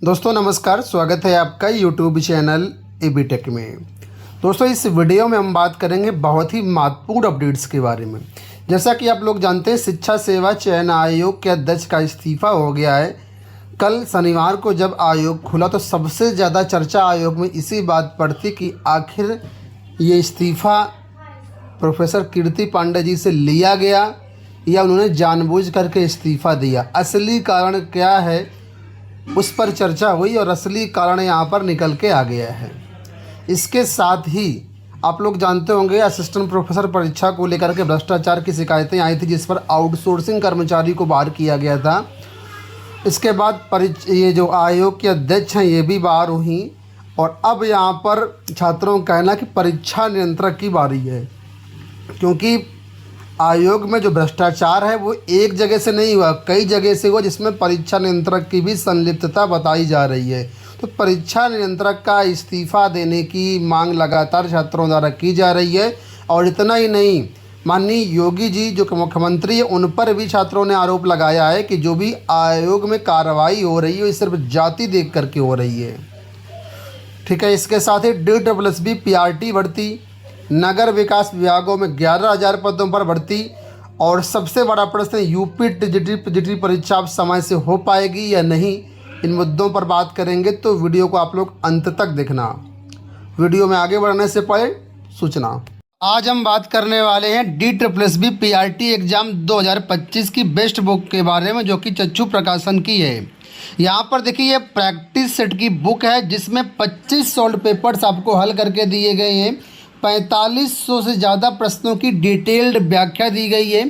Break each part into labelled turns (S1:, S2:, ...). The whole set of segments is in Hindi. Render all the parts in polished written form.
S1: दोस्तों नमस्कार, स्वागत है आपका यूट्यूब चैनल एबी टेक में। दोस्तों इस वीडियो में हम बात करेंगे बहुत ही महत्वपूर्ण अपडेट्स के बारे में। जैसा कि आप लोग जानते हैं, शिक्षा सेवा चयन आयोग के अध्यक्ष का इस्तीफा हो गया है। कल शनिवार को जब आयोग खुला तो सबसे ज़्यादा चर्चा आयोग में इसी बात पर थी कि आखिर ये इस्तीफा प्रोफेसर कीर्ति पांडे जी से लिया गया या उन्होंने जानबूझ करके इस्तीफा दिया। असली कारण क्या है उस पर चर्चा हुई और असली कारण यहाँ पर निकल के आ गया है। इसके साथ ही आप लोग जानते होंगे, असिस्टेंट प्रोफेसर परीक्षा को लेकर के भ्रष्टाचार की शिकायतें आई थी, जिस पर आउटसोर्सिंग कर्मचारी को बाहर किया गया था। इसके बाद ये जो आयोग के अध्यक्ष हैं ये भी बाहर हुई और अब यहाँ पर छात्रों का कहना कि परीक्षा नियंत्रक की बारी है, क्योंकि आयोग में जो भ्रष्टाचार है वो एक जगह से नहीं हुआ, कई जगह से हुआ, जिसमें परीक्षा नियंत्रक की भी संलिप्तता बताई जा रही है। तो परीक्षा नियंत्रक का इस्तीफा देने की मांग लगातार छात्रों द्वारा की जा रही है। और इतना ही नहीं, माननीय योगी जी जो कि मुख्यमंत्री है, उन पर भी छात्रों ने आरोप लगाया है कि जो भी आयोग में कार्रवाई हो रही है वो सिर्फ जाति देख करके हो रही है। ठीक है। इसके साथ ही DSSB PRT भर्ती, नगर विकास विभागों में 11,000 पदों पर भर्ती और सबसे बड़ा प्रश्न यूपी टीजीटी परीक्षा अब समय से हो पाएगी या नहीं, इन मुद्दों पर बात करेंगे। तो वीडियो को आप लोग अंत तक देखना। वीडियो में आगे बढ़ने से पहले सूचना, आज हम बात करने वाले हैं DSSB PRT एग्ज़ाम 2025 की बेस्ट बुक के बारे में, जो कि चक्षु प्रकाशन की है। यहाँ पर देखिए, ये प्रैक्टिस सेट की बुक है जिसमें 25 सॉल्व पेपर्स आपको हल करके दिए गए हैं। 4500 से ज़्यादा प्रश्नों की डिटेल्ड व्याख्या दी गई है।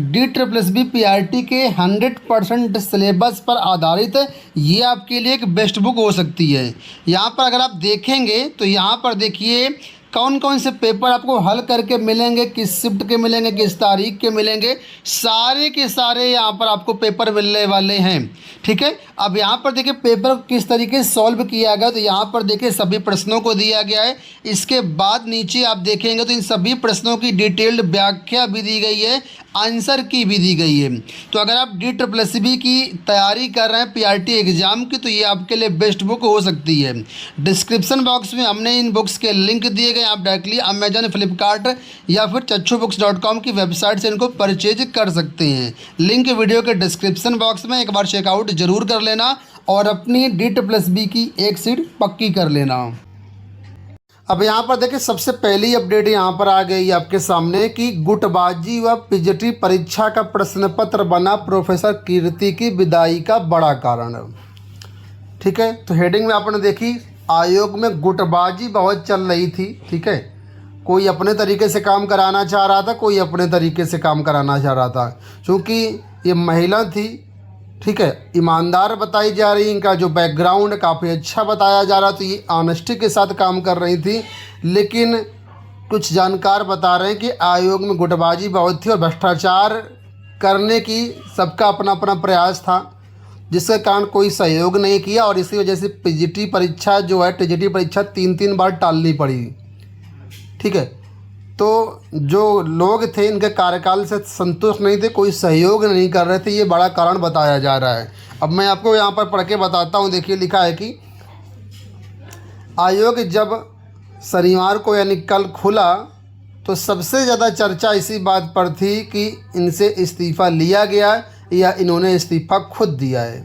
S1: DSSB PRT के 100% सिलेबस पर आधारित ये आपके लिए एक बेस्ट बुक हो सकती है। यहाँ पर अगर आप देखेंगे तो यहाँ पर देखिए कौन कौन से पेपर आपको हल करके मिलेंगे, किस शिफ्ट के मिलेंगे, किस तारीख के मिलेंगे, सारे के सारे यहाँ पर आपको पेपर मिलने वाले हैं। ठीक है। अब यहाँ पर देखिए पेपर किस तरीके से सॉल्व किया गया, तो यहाँ पर देखिए सभी प्रश्नों को दिया गया है। इसके बाद नीचे आप देखेंगे तो इन सभी प्रश्नों की डिटेल्ड व्याख्या भी दी गई है, आंसर की भी दी गई है। तो अगर आप DSSB की तैयारी कर रहे हैं PRT एग्ज़ाम की, तो ये आपके लिए बेस्ट बुक हो सकती है। डिस्क्रिप्शन बॉक्स में हमने इन बुक्स के लिंक दिए गए, आप डायरेक्टली अमेजन, फ्लिपकार्ट या फिर चक्षुबुक्स.com की वेबसाइट से इनको परचेज कर सकते हैं। लिंक वीडियो के डिस्क्रिप्शन बॉक्स में, एक बार चेकआउट जरूर कर लेना और अपनी DSSB की एक सीट पक्की कर लेना। अब यहाँ पर देखिए सबसे पहली अपडेट यहाँ पर आ गई आपके सामने कि गुटबाजी व PGT परीक्षा का प्रश्न पत्र बना प्रोफेसर कीर्ति की विदाई का बड़ा कारण। ठीक है। तो हेडिंग में आपने देखी, आयोग में गुटबाजी बहुत चल रही थी। ठीक है। कोई अपने तरीके से काम कराना चाह रहा था, कोई अपने तरीके से काम कराना चाह रहा था। क्योंकि ये महिला थी, ठीक है, ईमानदार बताई जा रही, इनका जो बैकग्राउंड काफ़ी अच्छा बताया जा रहा, तो ये ऑनेस्टी के साथ काम कर रही थी। लेकिन कुछ जानकार बता रहे हैं कि आयोग में गुटबाजी बहुत थी और भ्रष्टाचार करने की सबका अपना अपना प्रयास था, जिसके कारण कोई सहयोग नहीं किया और इसी वजह से PGT परीक्षा जो है, TGT परीक्षा 3 बार टालनी पड़ी। ठीक है। तो जो लोग थे इनके कार्यकाल से संतुष्ट नहीं थे, कोई सहयोग नहीं कर रहे थे, ये बड़ा कारण बताया जा रहा है। अब मैं आपको यहाँ पर पढ़ के बताता हूँ। देखिए लिखा है कि आयोग जब शनिवार को यानी कल खुला तो सबसे ज़्यादा चर्चा इसी बात पर थी कि इनसे इस्तीफ़ा लिया गया या इन्होंने इस्तीफ़ा खुद दिया है।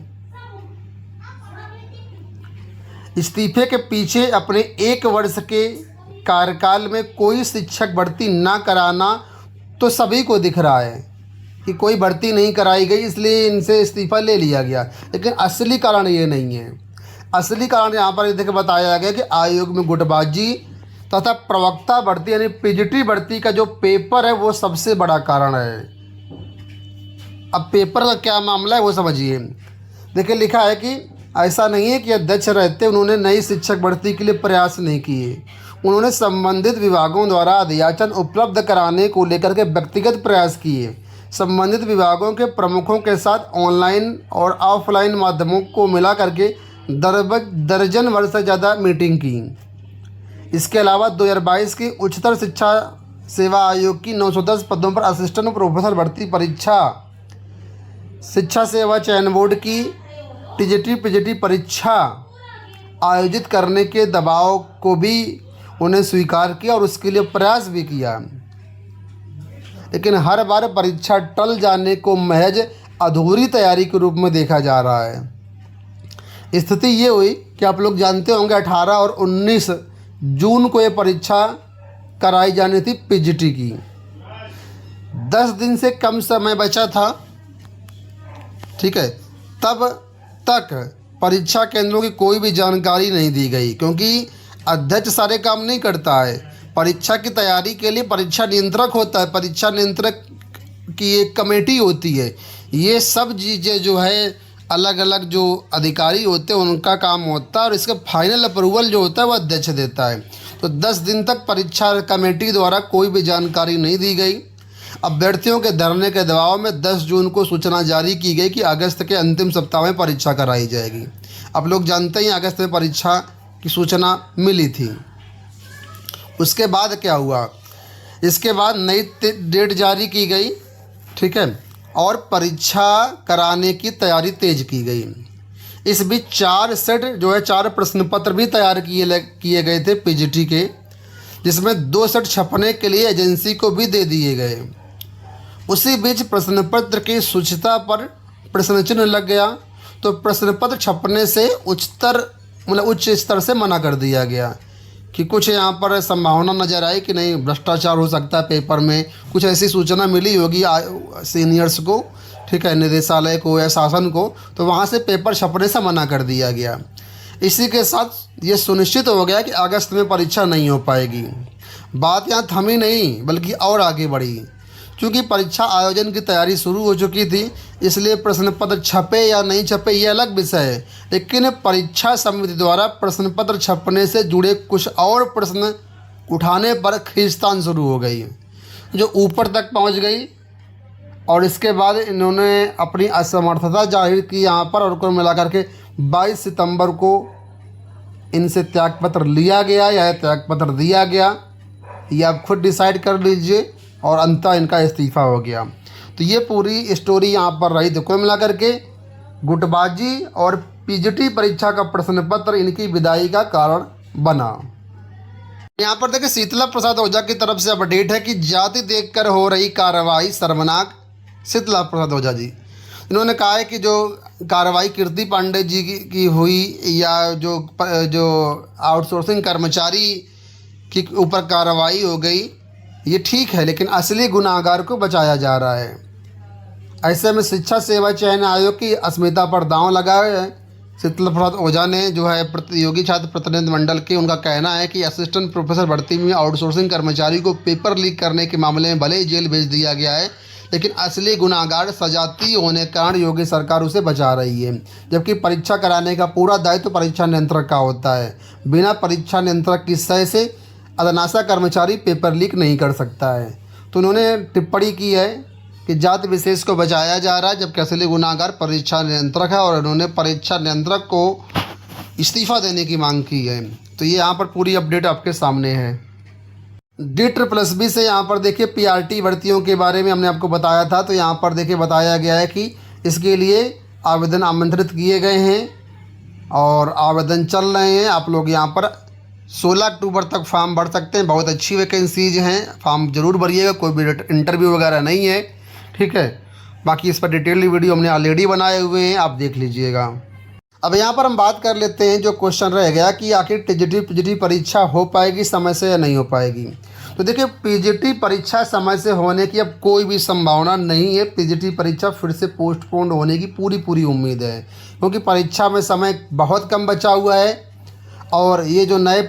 S1: इस्तीफे के पीछे अपने 1 वर्ष के कार्यकाल में कोई शिक्षक भर्ती ना कराना तो सभी को दिख रहा है कि कोई भर्ती नहीं कराई गई, इसलिए इनसे इस्तीफ़ा ले लिया गया। लेकिन असली कारण ये नहीं है। असली कारण यहाँ पर देख बताया गया कि आयोग में गुटबाजी तथा प्रवक्ता भर्ती यानी PGT भर्ती का जो पेपर है वो सबसे बड़ा कारण है। अब पेपर का क्या मामला है वो समझिए। देखिए लिखा है कि ऐसा नहीं है कि अध्यक्ष रहते उन्होंने नई शिक्षक भर्ती के लिए प्रयास नहीं किए, उन्होंने संबंधित विभागों द्वारा अध्याचन उपलब्ध कराने को लेकर के व्यक्तिगत प्रयास किए। संबंधित विभागों के प्रमुखों के साथ ऑनलाइन और ऑफलाइन माध्यमों को मिला करके दर्जन वर्ष से ज़्यादा मीटिंग की। इसके अलावा 2022 की उच्चतर शिक्षा सेवा आयोग की 910 पदों पर असिस्टेंट प्रोफेसर भर्ती परीक्षा, शिक्षा सेवा चयन बोर्ड की टीजीटी पीजीटी परीक्षा आयोजित करने के दबाव को भी उन्हें स्वीकार किया और उसके लिए प्रयास भी किया, लेकिन हर बार परीक्षा टल जाने को महज अधूरी तैयारी के रूप में देखा जा रहा है। स्थिति ये हुई कि आप लोग जानते होंगे 18 और 19 जून को ये परीक्षा कराई जानी थी पीजीटी की। 10 दिन से कम समय बचा था, ठीक है। तब तक परीक्षा केंद्रों की कोई भी जानकारी नहीं दी गई, क्योंकि अध्यक्ष सारे काम नहीं करता है। परीक्षा की तैयारी के लिए परीक्षा नियंत्रक होता है, परीक्षा नियंत्रक की एक कमेटी होती है। ये सब चीज़ें जो है अलग अलग जो अधिकारी होते हैं उनका काम होता है, और इसका फाइनल अप्रूवल जो होता है वो अध्यक्ष देता है। तो 10 दिन तक परीक्षा कमेटी द्वारा कोई भी जानकारी नहीं दी गई। अभ्यर्थियों के धरने के दबाव में 10 जून को सूचना जारी की गई कि अगस्त के अंतिम सप्ताह में परीक्षा कराई जाएगी। अब लोग जानते हैं अगस्त में परीक्षा की सूचना मिली थी। उसके बाद क्या हुआ, इसके बाद नई डेट जारी की गई, ठीक है, और परीक्षा कराने की तैयारी तेज की गई। इस बीच 4 सेट जो है 4 प्रश्न पत्र भी तैयार किए गए थे पीजीटी के, जिसमें 2 सेट छपने के लिए एजेंसी को भी दे दिए गए। उसी बीच प्रश्न पत्र की सूचिता पर प्रश्न चिन्ह लग गया, तो प्रश्न पत्र छपने से उच्च स्तर से मना कर दिया गया कि कुछ यहाँ पर संभावना नज़र आई कि नहीं भ्रष्टाचार हो सकता है पेपर में, कुछ ऐसी सूचना मिली होगी सीनियर्स को, ठीक है, निदेशालय को या शासन को, तो वहाँ से पेपर छपने से मना कर दिया गया। इसी के साथ ये सुनिश्चित हो गया कि अगस्त में परीक्षा नहीं हो पाएगी। बात यहाँ थमी नहीं बल्कि और आगे बढ़ी। क्योंकि परीक्षा आयोजन की तैयारी शुरू हो चुकी थी, इसलिए प्रश्न पत्र छपे या नहीं छपे ये अलग विषय है, लेकिन परीक्षा समिति द्वारा प्रश्न पत्र छपने से जुड़े कुछ और प्रश्न उठाने पर खींचतान शुरू हो गई, जो ऊपर तक पहुंच गई। और इसके बाद इन्होंने अपनी असमर्थता जाहिर की यहाँ पर, और कुल मिलाकर के 22 सितंबर को इनसे त्यागपत्र लिया गया या त्यागपत्र दिया गया, ये आप खुद डिसाइड कर लीजिए, और अंततः इनका इस्तीफ़ा हो गया। तो ये पूरी स्टोरी यहाँ पर रही। तो कुल मिलाकर के गुटबाजी और पीजीटी परीक्षा का प्रश्न पत्र इनकी विदाई का कारण बना। यहाँ पर देखिए शीतला प्रसाद ओझा की तरफ से अपडेट है कि जाति देखकर हो रही कार्रवाई शर्मनाक। शीतला प्रसाद ओझा जी इन्होंने कहा है कि जो कार्रवाई कीर्ति पांडे जी की हुई, या जो आउटसोर्सिंग कर्मचारी के ऊपर कार्रवाई हो गई, ये ठीक है, लेकिन असली गुनाहगार को बचाया जा रहा है। ऐसे में शिक्षा सेवा चयन आयोग की अस्मिता पर दांव लगाया है। शीतला प्रसाद ओझा ने जो है प्रतियोगी छात्र प्रतिनिधि मंडल के, उनका कहना है कि असिस्टेंट प्रोफेसर भर्ती में आउटसोर्सिंग कर्मचारी को पेपर लीक करने के मामले में भले ही जेल भेज दिया गया है, लेकिन असली गुनाहगार सजाती होने के कारण योगी सरकार उसे बचा रही है। जबकि परीक्षा कराने का पूरा दायित्व परीक्षा नियंत्रक का होता है। बिना परीक्षा नियंत्रक की सही से अदनासा कर्मचारी पेपर लीक नहीं कर सकता है। तो उन्होंने टिप्पणी की है कि जाति विशेष को बचाया जा रहा है, जबकि असली गुनाहगार परीक्षा नियंत्रक है, और उन्होंने परीक्षा नियंत्रक को इस्तीफ़ा देने की मांग की है। तो ये यहाँ पर पूरी अपडेट आपके सामने है। DSSB से यहाँ पर देखिए PRT भर्तियों के बारे में हमने आपको बताया था, तो यहाँ पर देखिए बताया गया है कि इसके लिए आवेदन आमंत्रित किए गए हैं और आवेदन चल रहे हैं। आप लोग यहाँ पर 16 अक्टूबर तक फॉर्म भर सकते हैं। बहुत अच्छी वैकेंसीज हैं, फॉर्म ज़रूर भरिएगा, कोई भी इंटरव्यू वगैरह नहीं है, ठीक है। बाकी इस पर डिटेल्ड वीडियो हमने ऑलरेडी बनाए हुए हैं, आप देख लीजिएगा। अब यहाँ पर हम बात कर लेते हैं जो क्वेश्चन रह गया कि आखिर टीजीटी पीजीटी परीक्षा हो पाएगी समय से या नहीं हो पाएगी। तो देखिए पीजीटी परीक्षा समय से होने की अब कोई भी संभावना नहीं है। पीजीटी परीक्षा फिर से पोस्टपोन होने की पूरी उम्मीद है, क्योंकि परीक्षा में समय बहुत कम बचा हुआ है। और ये जो नए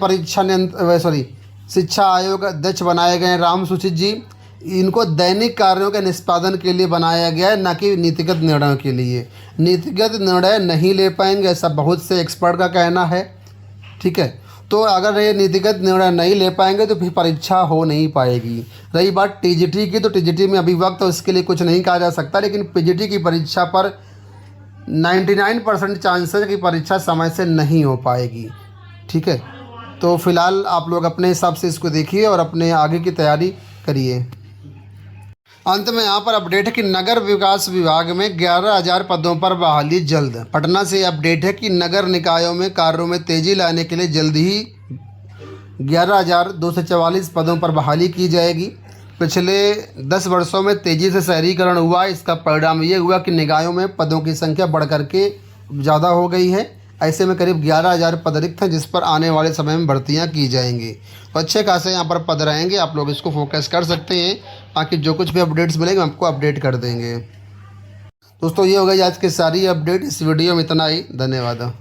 S1: शिक्षा आयोग अध्यक्ष बनाए गए हैं राम सुचित जी, इनको दैनिक कार्यों के निष्पादन के लिए बनाया गया है, न कि नीतिगत निर्णयों के लिए। नीतिगत निर्णय नहीं ले पाएंगे ऐसा बहुत से एक्सपर्ट का कहना है, ठीक है। तो अगर ये नीतिगत निर्णय नहीं ले पाएंगे तो फिर परीक्षा हो नहीं पाएगी। रही बात टीजीटी की, तो टीजीटी में अभी वक्त तो इसके लिए कुछ नहीं कहा जा सकता, लेकिन पीजीटी की परीक्षा पर 99% चांसेस है कि परीक्षा समय से नहीं हो पाएगी, ठीक है। तो फिलहाल आप लोग अपने हिसाब से इसको देखिए और अपने आगे की तैयारी करिए। अंत में यहाँ पर अपडेट है कि नगर विकास विभाग में 11,000 पदों पर बहाली जल्द। पटना से अपडेट है कि नगर निकायों में कार्यों में तेजी लाने के लिए जल्द ही 11,244 पदों पर बहाली की जाएगी। पिछले 10 वर्षों में तेज़ी से शहरीकरण हुआ। इसका परिणाम ये हुआ कि निकायों में पदों की संख्या बढ़ करके ज़्यादा हो गई है। ऐसे में करीब 11,000 पद रिक्त हैं जिस पर आने वाले समय में भर्तियां की जाएंगी। तो अच्छे खासे यहाँ पर पद रहेंगे, आप लोग इसको फोकस कर सकते हैं। बाकी जो कुछ भी अपडेट्स मिलेंगे हम आपको अपडेट कर देंगे। दोस्तों ये हो गई आज की सारी अपडेट। इस वीडियो में इतना ही। धन्यवाद।